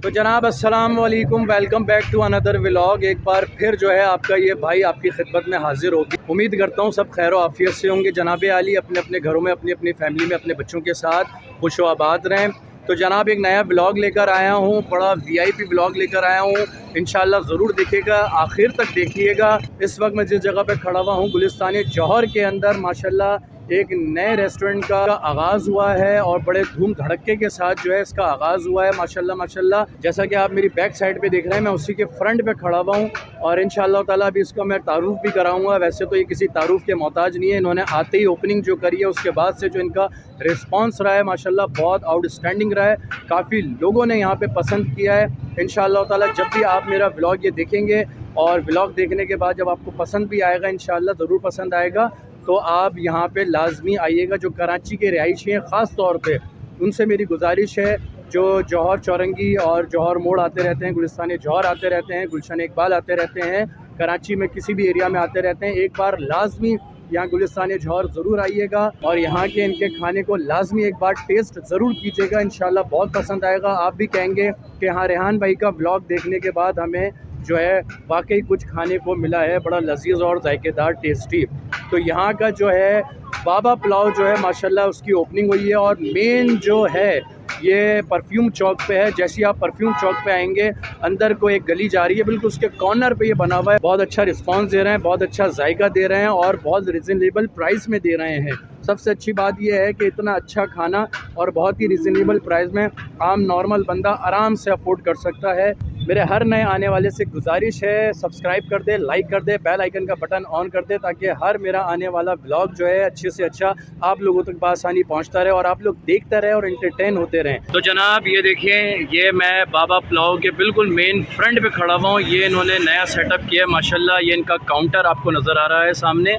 तो जनाब अस्सलाम वालेकुम, welcome back to another vlog. एक बार फिर जो है आपका ये भाई आपकी खिदमत में हाजिर होगी। उम्मीद करता हूँ सब खैर आफियत से होंगे। जनाब आली अपने अपने घरों में अपनी अपनी फैमिली में अपने बच्चों के साथ खुश व आबाद रहें। तो जनाब एक नया ब्लॉग लेकर आया हूँ, बड़ा VIP ब्लॉग लेकर आया हूँ। इंशाल्लाह ज़रूर देखिएगा, आखिर तक देखिएगा। इस वक्त मैं जिस जगह पर खड़ा हुआ हूँ गुलिस्तान जौहर के अंदर माशाल्लाह एक नए रेस्टोरेंट का आगाज़ हुआ है और बड़े धूम धड़के के साथ जो है इसका आगाज़ हुआ है माशाल्लाह माशाल्लाह। जैसा कि आप मेरी बैक साइड पे देख रहे हैं, मैं उसी के फ्रंट पे खड़ा हुआ हूँ और इंशाल्लाह ताला अभी इसका मैं तारुफ भी कराऊंगा। वैसे तो ये किसी तारुफ के मोहताज नहीं है। इन्होंने आते ही ओपनिंग जो करी है उसके बाद से जो इनका रिस्पॉन्स रहा है माशाल्लाह बहुत आउटस्टैंडिंग रहा है। काफ़ी लोगों ने यहाँ पर पसंद किया है। इंशाल्लाह ताला जब भी आप मेरा व्लॉग ये देखेंगे और व्लॉग देखने के बाद जब आपको पसंद भी आएगा, इंशाल्लाह ज़रूर पसंद आएगा, तो आप यहाँ पे लाजमी आइएगा। जो कराची के रिहायशी हैं ख़ास तौर पे उनसे मेरी गुजारिश है, जो जौहर चौरंगी और जौहर मोड़ आते रहते हैं, गुलिस्तान जौहर आते रहते हैं, गुलशन इकबाल आते रहते हैं, कराची में किसी भी एरिया में आते रहते हैं, एक बार लाजमी यहाँ गुलिस्तान जौहर ज़रूर आइएगा और यहाँ के इनके खाने को लाजमी एक बार टेस्ट ज़रूर कीजिएगा। इंशाल्लाह बहुत पसंद आएगा। आप भी कहेंगे कि हाँ, रेहान भाई का ब्लॉग देखने के बाद हमें जो है वाकई कुछ खाने को मिला है, बड़ा लजीज और जायकेदार टेस्टी। तो यहाँ का जो है बाबा पुलाव जो है माशाल्लाह उसकी ओपनिंग हुई है और मेन जो है ये परफ्यूम चौक पे है। जैसे आप परफ्यूम चौक पे आएंगे, अंदर को एक गली जा रही है, बिल्कुल उसके कॉर्नर पे ये बना हुआ है। बहुत अच्छा रिस्पांस दे रहे हैं, बहुत अच्छा जायका दे रहे हैं और बहुत रिजनेबल प्राइस में दे रहे हैं। सबसे अच्छी बात यह है कि इतना अच्छा खाना और बहुत ही रिजनेबल प्राइस में आम नॉर्मल बंदा आराम से अफोर्ड कर सकता है। मेरे हर नए आने वाले से गुजारिश है, सब्सक्राइब कर दे, लाइक कर दे, बेल आइकन का बटन ऑन कर दे, ताकि हर मेरा आने वाला ब्लॉग जो है अच्छे से अच्छा आप लोगों तक बआसानी पहुंचता रहे और आप लोग देखते रहे और एंटरटेन होते रहें। तो जनाब ये देखिए, ये मैं बाबा पुलाव के बिल्कुल मेन फ्रंट पे खड़ा हुआ हूँ। ये इन्होंने नया सेटअप किया है माशाल्लाह। ये इनका काउंटर आपको नज़र आ रहा है सामने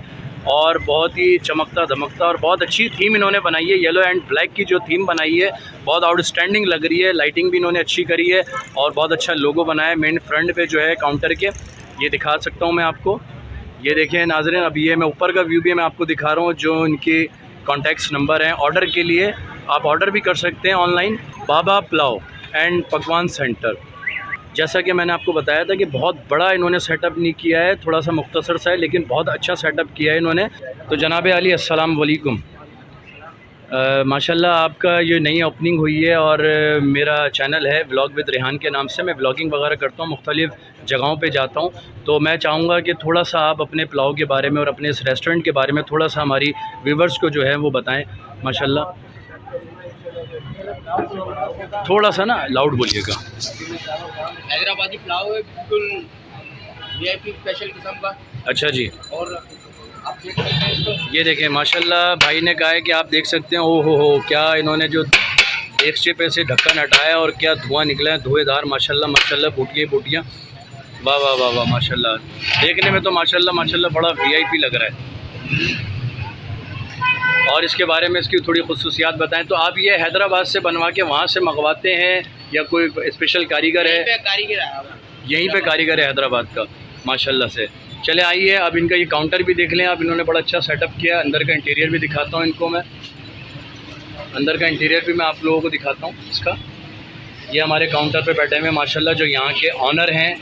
और बहुत ही चमकता धमकता और बहुत अच्छी थीम इन्होंने बनाई है। येलो एंड ब्लैक की जो थीम बनाई है बहुत आउटस्टैंडिंग लग रही है। लाइटिंग भी इन्होंने अच्छी करी है और बहुत अच्छा लोगो बनाया है मेन फ्रंट पे जो है काउंटर के। ये दिखा सकता हूँ मैं आपको, ये देखें नाज़रीन। अभी ये मैं ऊपर का व्यू भी मैं आपको दिखा रहा हूँ। जो इनके कॉन्टैक्ट्स नंबर हैं ऑर्डर के लिए, आप ऑर्डर भी कर सकते हैं ऑनलाइन। बाबा पुलाव एंड पकवान सेंटर, जैसा कि मैंने आपको बताया था कि बहुत बड़ा इन्होंने सेटअप नहीं किया है, थोड़ा सा मुख्तसर सा है, लेकिन बहुत अच्छा सेटअप किया है इन्होंने। तो जनाब आली अस्सलाम वालेकुम, माशाल्लाह आपका ये नई ओपनिंग हुई है और मेरा चैनल है व्लॉग विद रेहान के नाम से। मैं व्लॉगिंग वगैरह करता हूँ, मुख्तलिफ़ जगहों पे जाता हूँ। तो मैं चाहूँगा कि थोड़ा सा आप अपने पुलाव के बारे में और अपने इस रेस्टोरेंट के बारे में थोड़ा सा हमारी व्यूवर्स को जो है वो बताएँ माशाल्लाह। थोड़ा सा ना लाउड बोलिएगा। हैदराबादी पुलाव है, बिल्कुल VIP स्पेशल किस्म का। अच्छा जी। और आप देख सकते हैं इसको, ये देखें माशाल्लाह, भाई ने कहा है कि आप देख सकते हैं। ओहो हो, क्या इन्होंने जो एक पे से ढक्कन हटाया और क्या धुआं निकला है, धुएंधार माशाल्लाह माशाल्लाह, बूटियाँ बूटियाँ, वाह वाह वाह वाह माशाल्लाह। देखने में तो माशाल्लाह माशाल्लाह बड़ा VIP लग रहा है। और इसके बारे में इसकी थोड़ी खुसूसियात बताएं। तो आप ये हैदराबाद से बनवा के वहाँ से मंगवाते हैं या कोई स्पेशल कारीगर है? यहीं पे कारीगर है हैदराबाद का माशाल्लाह से। चले आइए, अब इनका ये काउंटर भी देख लें आप। इन्होंने बड़ा अच्छा सेटअप किया। अंदर का इंटीरियर भी दिखाता हूँ इनको मैं, अंदर का इंटीरियर भी मैं आप लोगों को दिखाता हूँ इसका। ये हमारे काउंटर पे बैठे हुए माशाल्लाह जो यहाँ के ऑनर हैं,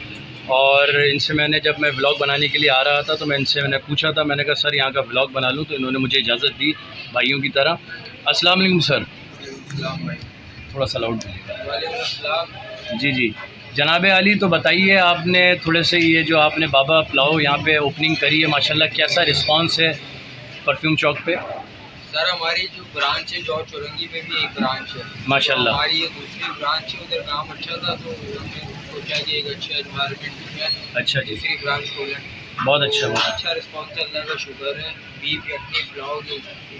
और इनसे मैंने जब मैं व्लॉग बनाने के लिए आ रहा था तो मैंने पूछा था, मैंने कहा सर यहाँ का व्लॉग बना लूँ, तो इन्होंने मुझे इजाज़त दी भाइयों की तरह। अस्सलाम वालेकुम सर। थोड़ा सा लाउड जी जी। जनाब आली, तो बताइए आपने थोड़े से ये जो आपने बाबा पुलाव यहाँ पे ओपनिंग करी है माशाल्लाह, कैसा रिस्पांस है परफ्यूम चौक पे? सर हमारी जो ब्रांच है जौहर चौरंगी में भी एक ब्रांच है माशाल्लाह। हमारी ये दूसरी ब्रांच है, उधर काम अच्छा था तो हमने सोचा कि एक अच्छा एनवायरनमेंट में अच्छा जी, दूसरी ब्रांच खोलें। बहुत अच्छा हुआ। अच्छा रिस्पॉन्स चल रहा है, शुगर है। बीफ यखनी पुलाव जो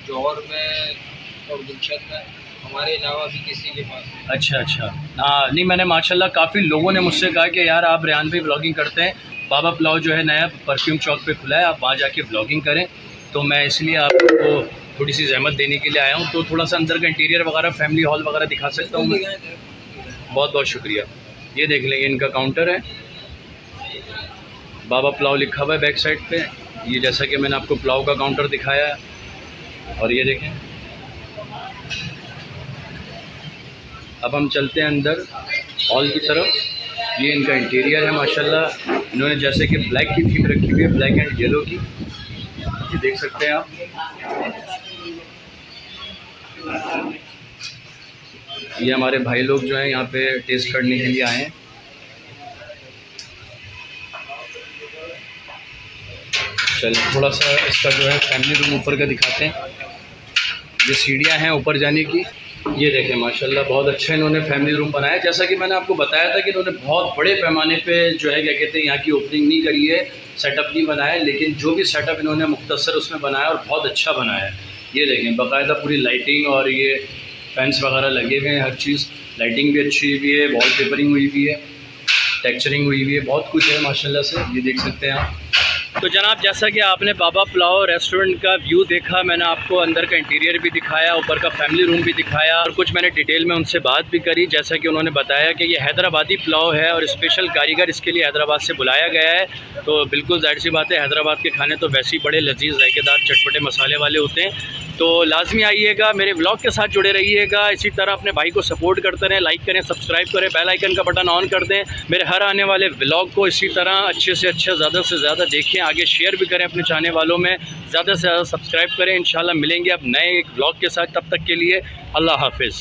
जौहर में और गुलशन में हमारे अलावा भी किसी के पास नहीं। अच्छा अच्छा, हाँ नहीं, मैंने माशाल्लाह काफ़ी लोगों ने मुझसे कहा कि यार आप रेहान भाई व्लॉगिंग करते हैं, बाबा पुलाव जो है नया परफ्यूम चौक पे खुला है, आप वहाँ जाके व्लॉगिंग करें। तो मैं इसलिए आपको थोड़ी सी जहमत देने के लिए आया हूँ। तो थोड़ा सा अंदर का इंटीरियर वगैरह, फैमिली हॉल वगैरह दिखा सकता हूँ मैं? बहुत बहुत शुक्रिया। ये देख लें, इनका काउंटर है, बाबा पुलाव लिखा हुआ है बैक साइड पे। ये जैसा कि मैंने आपको पुलाव का काउंटर दिखाया है। और ये देखें, अब हम चलते हैं अंदर हॉल की तरफ। ये इनका इंटीरियर है माशाल्लाह। इन्होंने जैसे कि ब्लैक की थीम रखी हुई है, ब्लैक एंड येलो की, ये देख सकते हैं आप। ये हमारे भाई लोग जो हैं यहाँ पे टेस्ट करने के लिए आए हैं। चलिए थोड़ा सा इसका जो है फैमिली रूम ऊपर का दिखाते हैं। ये सीढ़ियाँ हैं ऊपर जाने की। ये देखें माशाल्लाह बहुत अच्छा इन्होंने फैमिली रूम बनाया। जैसा कि मैंने आपको बताया था कि इन्होंने बहुत बड़े पैमाने पे जो है क्या कहते हैं यहाँ की ओपनिंग नहीं करी है, सेटअप नहीं बनाया, लेकिन जो भी सेटअप इन्होंने मुख्तसर उसमें बनाया और बहुत अच्छा बनाया है। ये देखें बाकायदा पूरी लाइटिंग और ये फैंस वगैरह लगे हुए हैं, हर चीज़ लाइटिंग भी अच्छी हुई है, वॉल पेपरिंग हुई हुई है, टेक्चरिंग हुई हुई है, बहुत कुछ है माशाल्लाह से। ये देख सकते हैं आप। तो जनाब जैसा कि आपने बाबा पुलाव रेस्टोरेंट का व्यू देखा, मैंने आपको अंदर का इंटीरियर भी दिखाया, ऊपर का फैमिली रूम भी दिखाया और कुछ मैंने डिटेल में उनसे बात भी करी। जैसा कि उन्होंने बताया कि ये हैदराबादी पुलाव है और स्पेशल कारीगर इसके लिए हैदराबाद से बुलाया गया है। तो बिल्कुल जाहिर सी बात है, हैदराबाद के खाने तो वैसे ही बड़े लजीज, जायकेदार, चटपटे मसाले वाले होते हैं। तो लाजमी आइएगा, मेरे व्लॉग के साथ जुड़े रहिएगा। इसी तरह अपने भाई को सपोर्ट करते रहें, लाइक करें, सब्सक्राइब करें, बेल आइकन का बटन ऑन कर दें। मेरे हर आने वाले व्लॉग को इसी तरह अच्छे से अच्छा, ज़्यादा से ज़्यादा देखें, आगे शेयर भी करें अपने चाहने वालों में, ज़्यादा से ज़्यादा सब्सक्राइब करें। इंशाल्लाह मिलेंगे अब नए एक व्लॉग के साथ, तब तक के लिए अल्लाह हाफिज़।